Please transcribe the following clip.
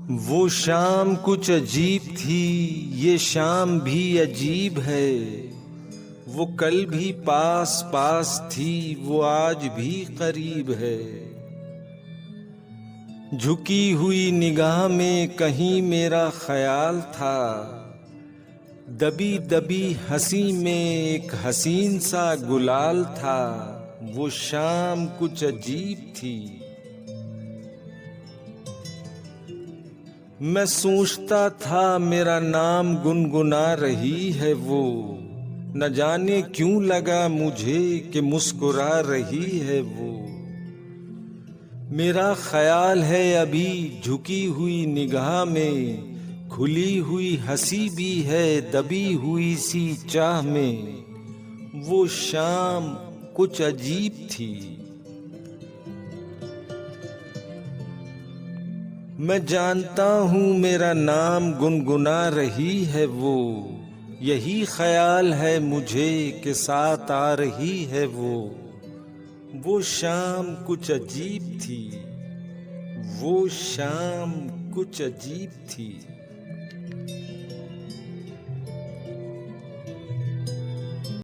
वो शाम कुछ अजीब थी, ये शाम भी अजीब है। वो कल भी पास पास थी, वो आज भी करीब है। झुकी हुई निगाह में कहीं मेरा ख्याल था, दबी दबी हंसी में एक हसीन सा गुलाल था। वो शाम कुछ अजीब थी। मैं सोचता था मेरा नाम गुनगुना रही है वो, न जाने क्यों लगा मुझे कि मुस्कुरा रही है वो। मेरा ख्याल है अभी झुकी हुई निगाह में, खुली हुई हंसी भी है दबी हुई सी चाह में। वो शाम कुछ अजीब थी। मैं जानता हूँ मेरा नाम गुनगुना रही है वो, यही ख्याल है मुझे कि साथ आ रही है वो। वो शाम कुछ अजीब थी। वो शाम कुछ अजीब थी।